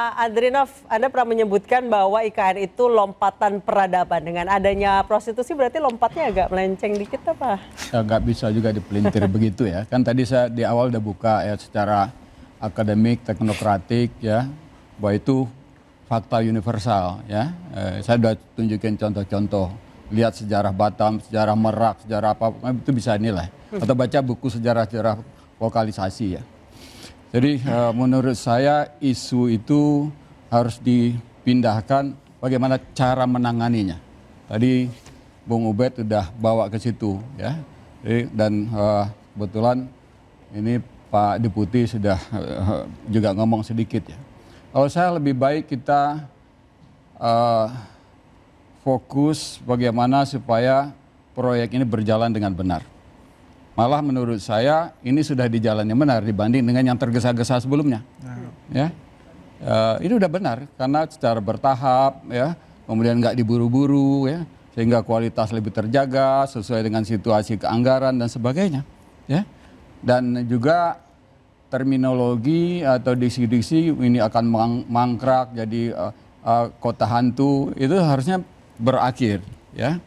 Pak Adrinov, Anda pernah menyebutkan bahwa IKN itu lompatan peradaban. Dengan adanya prostitusi berarti lompatnya agak melenceng dikit apa? Ya, nggak bisa juga dipelintir begitu ya. Kan tadi saya di awal udah buka ya secara akademik, teknokratik ya, bahwa itu fakta universal ya. Saya udah tunjukin contoh-contoh. Lihat sejarah Batam, sejarah Merak, sejarah apa, itu bisa nilai. Atau baca buku sejarah-sejarah lokalisasi ya. Jadi menurut saya isu itu harus dipindahkan bagaimana cara menanganinya. Tadi Bung Ubed sudah bawa ke situ ya. Jadi, dan kebetulan ini Pak Deputi sudah juga ngomong sedikit ya. Kalau saya lebih baik kita fokus bagaimana supaya proyek ini berjalan dengan benar. Malah menurut saya ini sudah di jalan yang benar dibanding dengan yang tergesa-gesa sebelumnya. Ya, ini udah benar karena secara bertahap ya, kemudian nggak diburu-buru ya, sehingga kualitas lebih terjaga sesuai dengan situasi keanggaran dan sebagainya. Ya, dan juga terminologi atau diksi-diksi ini akan mangkrak jadi kota hantu itu harusnya berakhir. Ya,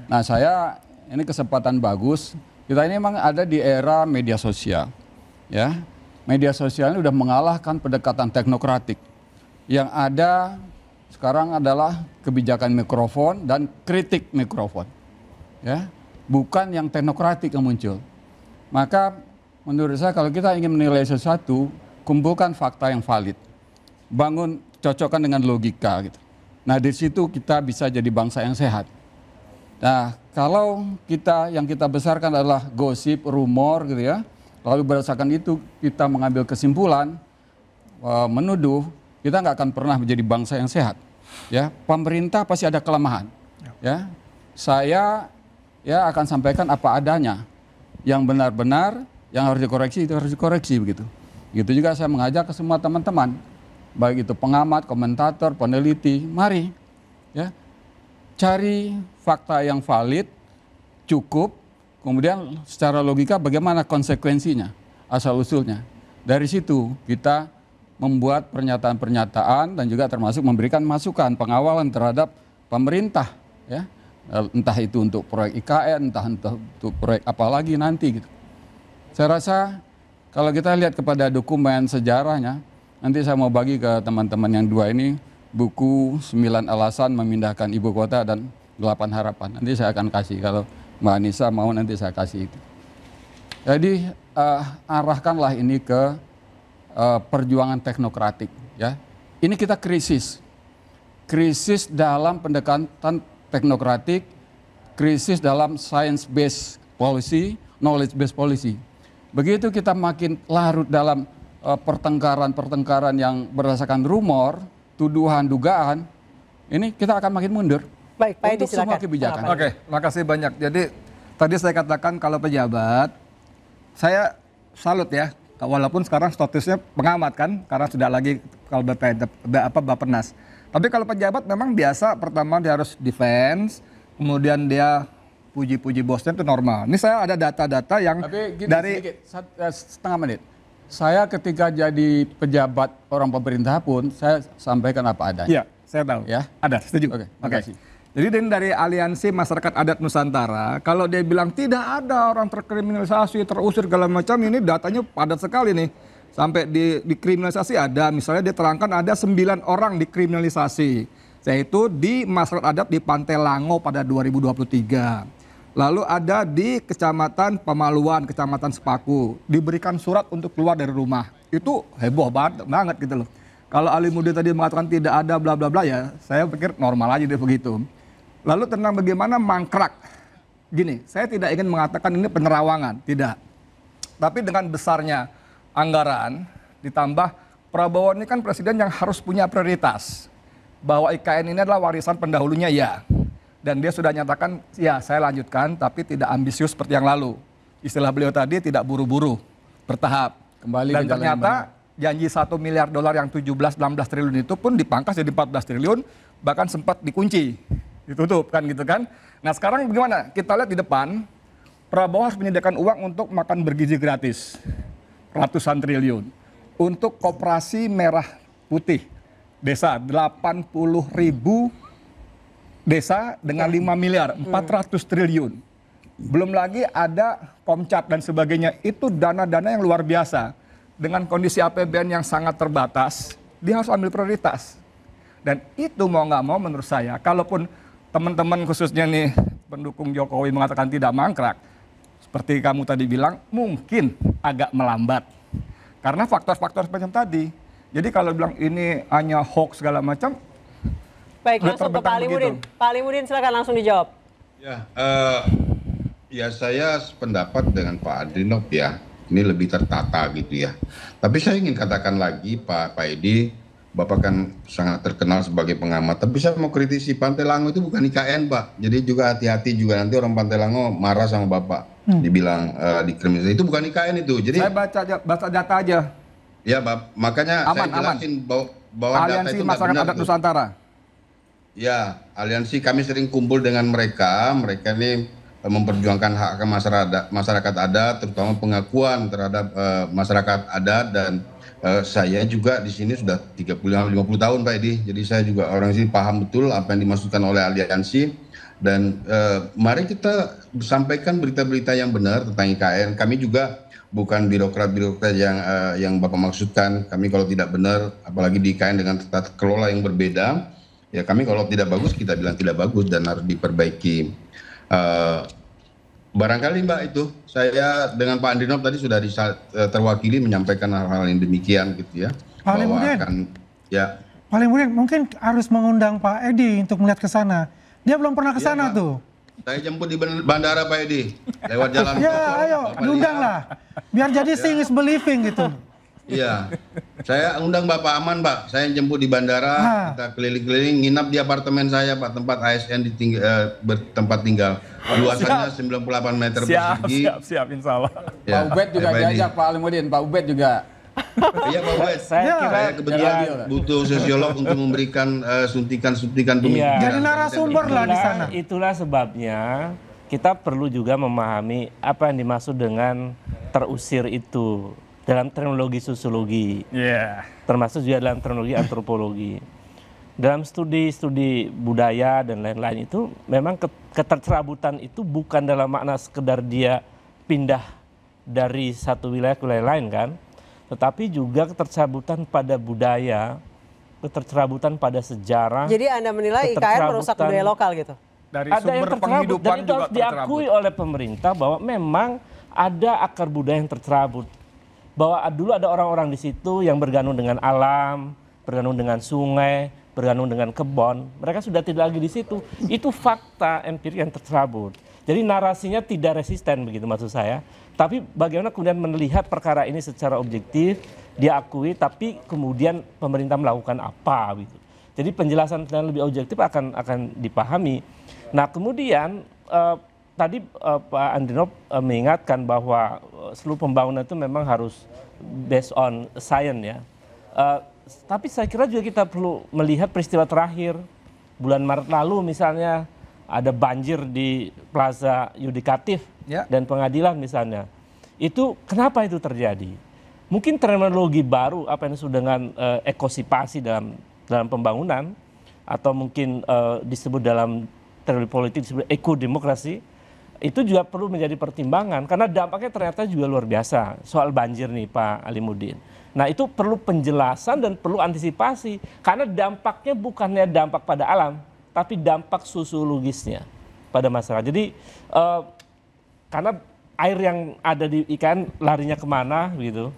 nah saya ini kesempatan bagus. Kita ini memang ada di era media sosial, ya. Media sosial ini udah mengalahkan pendekatan teknokratik. Yang ada sekarang adalah kebijakan mikrofon dan kritik mikrofon, ya. Bukan yang teknokratik yang muncul. Maka menurut saya kalau kita ingin menilai sesuatu, kumpulkan fakta yang valid, bangun cocokkan dengan logika, gitu. Nah di situ kita bisa jadi bangsa yang sehat. Nah, kalau yang kita besarkan adalah gosip, rumor gitu ya, lalu berdasarkan itu kita mengambil kesimpulan, menuduh, kita nggak akan pernah menjadi bangsa yang sehat. Ya, pemerintah pasti ada kelemahan. Ya, saya ya akan sampaikan apa adanya, yang benar-benar, yang harus dikoreksi itu harus dikoreksi begitu. Gitu juga saya mengajak ke semua teman-teman, baik itu pengamat, komentator, peneliti, mari, ya. Cari fakta yang valid, cukup, kemudian secara logika bagaimana konsekuensinya, asal-usulnya. Dari situ kita membuat pernyataan-pernyataan dan juga termasuk memberikan masukan, pengawalan terhadap pemerintah. Ya. Entah itu untuk proyek IKN, entah untuk proyek apa lagi nanti. Gitu. Saya rasa kalau kita lihat kepada dokumen sejarahnya, nanti saya mau bagi ke teman-teman yang dua ini, buku 9 alasan memindahkan ibu kota dan 8 harapan. Nanti saya akan kasih, kalau Mbak Anissa mau nanti saya kasih itu. Jadi arahkanlah ini ke perjuangan teknokratik. Ya. Ini kita krisis dalam pendekatan teknokratik, krisis dalam science based policy, knowledge based policy. Begitu kita makin larut dalam pertengkaran yang berdasarkan rumor, tuduhan, dugaan, ini kita akan makin mundur. Baik, Pak Edi, untuk semua kebijakan. Oke, makasih banyak. Jadi tadi saya katakan kalau pejabat, saya salut ya, walaupun sekarang statusnya pengamat kan, karena sudah lagi kalau Bappenas. Tapi kalau pejabat memang biasa, pertama dia harus defense, kemudian dia puji-puji bosnya itu normal. Ini saya ada data-data yang tapi gini, dari sedikit, setengah menit. Saya ketika jadi pejabat orang pemerintah pun saya sampaikan apa adanya. Iya, saya tahu. Ya, ada, setuju. Oke, makasih. Jadi dari Aliansi Masyarakat Adat Nusantara, kalau dia bilang tidak ada orang terkriminalisasi, terusir segala macam, ini datanya padat sekali nih. Sampai dikriminalisasi ada, misalnya dia terangkan ada 9 orang dikriminalisasi. Yaitu di masyarakat adat di Pantai Lango pada 2023. Lalu ada di Kecamatan Pemaluan, Kecamatan Sepaku, diberikan surat untuk keluar dari rumah. Itu heboh banget gitu loh. Kalau Alimuddin tadi mengatakan tidak ada bla bla bla ya, saya pikir normal aja deh begitu. Lalu tentang bagaimana mangkrak. Gini, saya tidak ingin mengatakan ini penerawangan, tidak. Tapi dengan besarnya anggaran, ditambah Prabowo ini kan presiden yang harus punya prioritas. Bahwa IKN ini adalah warisan pendahulunya ya. Dan dia sudah nyatakan, ya saya lanjutkan tapi tidak ambisius seperti yang lalu. Istilah beliau tadi tidak buru-buru, bertahap. Kembali dan ternyata janji 1 miliar dolar yang 17-16 triliun itu pun dipangkas jadi 14 triliun, bahkan sempat dikunci, ditutup kan gitu kan. Nah sekarang bagaimana? Kita lihat di depan, Prabowo harus menyediakan uang untuk makan bergizi gratis, ratusan triliun. Untuk koperasi merah putih, desa, 80.000 desa dengan 5 miliar, 400 triliun. Belum lagi ada Komcat dan sebagainya, itu dana-dana yang luar biasa. Dengan kondisi APBN yang sangat terbatas, dia harus ambil prioritas. Dan itu mau nggak mau menurut saya, kalaupun teman-teman khususnya nih pendukung Jokowi mengatakan tidak mangkrak, seperti kamu tadi bilang, mungkin agak melambat. Karena faktor-faktor semacam tadi. Jadi kalau bilang ini hanya hoax segala macam, Baik, udah langsung ke terbentang Pak Ali Mudin. begitu. Pak Ali Mudin silakan langsung dijawab. Ya saya sependapat dengan Pak Adrinov ya, ini lebih tertata gitu ya. Tapi saya ingin katakan lagi Pak Edi, Bapak kan sangat terkenal sebagai pengamat, tapi saya mau kritisi Pantai Lango itu bukan IKN Pak. Jadi juga hati-hati juga, nanti orang Pantai Lango marah sama Bapak, dibilang dikriminalisasi. Itu bukan IKN itu. Jadi saya baca data aja. ya Bapak, makanya Aman, saya jelasin bahwa data Aliansi itu nggak Masyarakat benar Adat tuh. Nusantara. Ya, aliansi kami sering kumpul dengan mereka. Mereka ini memperjuangkan hak masyarakat adat, terutama pengakuan terhadap masyarakat adat. Dan saya juga di sini sudah 30-50 tahun Pak Edi. Jadi saya juga orang sini paham betul apa yang dimaksudkan oleh aliansi. Dan mari kita sampaikan berita-berita yang benar tentang IKN. Kami juga bukan birokrat-birokrat yang Bapak maksudkan. Kami kalau tidak benar, apalagi di IKN dengan tata kelola yang berbeda, ya kami kalau tidak bagus kita bilang tidak bagus dan harus diperbaiki. Barangkali Mbak itu saya dengan Pak Andrinov tadi sudah terwakili menyampaikan hal-hal yang demikian gitu ya. Pak Ali Bahwa Mudin. ya Paling mungkin harus mengundang Pak Edi untuk melihat ke sana. Dia belum pernah ke Iya, sana Pak. tuh. saya jemput di bandara Pak Edi lewat jalan. Ya, tol, ayo Bapak diundang lihat. lah. Biar jadi seeing is believing gitu. Iya, saya undang Bapak Aman Pak, saya jemput di bandara, kita keliling-keliling, nginap di apartemen saya Pak, tempat ASN bertempat tinggal. Luasannya 98 meter persegi. Siap, insya Allah. Ya, Pak Ubed juga Pak Edi. diajak Pak Ali Mudin, Pak Ubed juga. Iya Pak Ubed, Saya kira saya kebetulan butuh sosiolog untuk memberikan suntikan-suntikan pemikiran. Jadi narasumber lah di sana. itulah sebabnya kita perlu juga memahami apa yang dimaksud dengan terusir itu dalam terminologi sosiologi, termasuk juga dalam terminologi antropologi. Dalam studi-studi budaya dan lain-lain itu memang ketercerabutan itu bukan dalam makna sekedar dia pindah dari satu wilayah ke wilayah lain kan, tetapi juga ketercerabutan pada budaya, ketercerabutan pada sejarah. Jadi Anda menilai IKN merusak budaya lokal gitu? Dari Ada yang sumber tercerabut penghidupan dan itu juga harus diakui oleh pemerintah bahwa memang ada akar budaya yang tercerabut. Bahwa dulu ada orang-orang di situ yang bergantung dengan alam, bergantung dengan sungai, bergantung dengan kebun. Mereka sudah tidak lagi di situ. Itu fakta empirik yang tercerabut. Jadi narasinya tidak resisten begitu maksud saya. Tapi bagaimana kemudian melihat perkara ini secara objektif, diakui, tapi kemudian pemerintah melakukan apa gitu. Jadi penjelasan yang lebih objektif akan dipahami. Nah kemudian tadi Pak Andrinov mengingatkan bahwa seluruh pembangunan itu memang harus based on science ya. Tapi saya kira juga kita perlu melihat peristiwa terakhir. Bulan Maret lalu misalnya ada banjir di Plaza Yudikatif dan Pengadilan misalnya. Itu kenapa itu terjadi? Mungkin terminologi baru apa yang disebut dengan ekosipasi dalam pembangunan atau mungkin disebut dalam teori politik disebut ekodemokrasi. Itu juga perlu menjadi pertimbangan karena dampaknya ternyata juga luar biasa soal banjir nih Pak Ali Mudin. Nah itu perlu penjelasan dan perlu antisipasi karena dampaknya bukannya dampak pada alam tapi dampak sosiologisnya pada masyarakat. Jadi karena air yang ada di ikan larinya kemana gitu,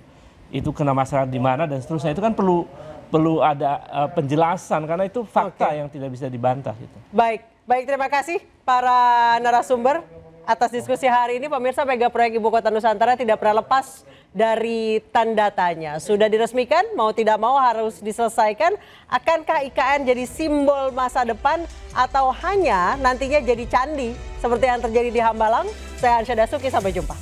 itu kena masyarakat di mana dan seterusnya itu kan perlu ada penjelasan karena itu fakta yang tidak bisa dibantah gitu. Baik terima kasih para narasumber atas diskusi hari ini. Pemirsa, mega proyek Ibu Kota Nusantara tidak pernah lepas dari tanda tanya. Sudah diresmikan, mau tidak mau harus diselesaikan. Akankah IKN jadi simbol masa depan atau hanya nantinya jadi candi seperti yang terjadi di Hambalang? Saya Ansyah Dasuki, sampai jumpa.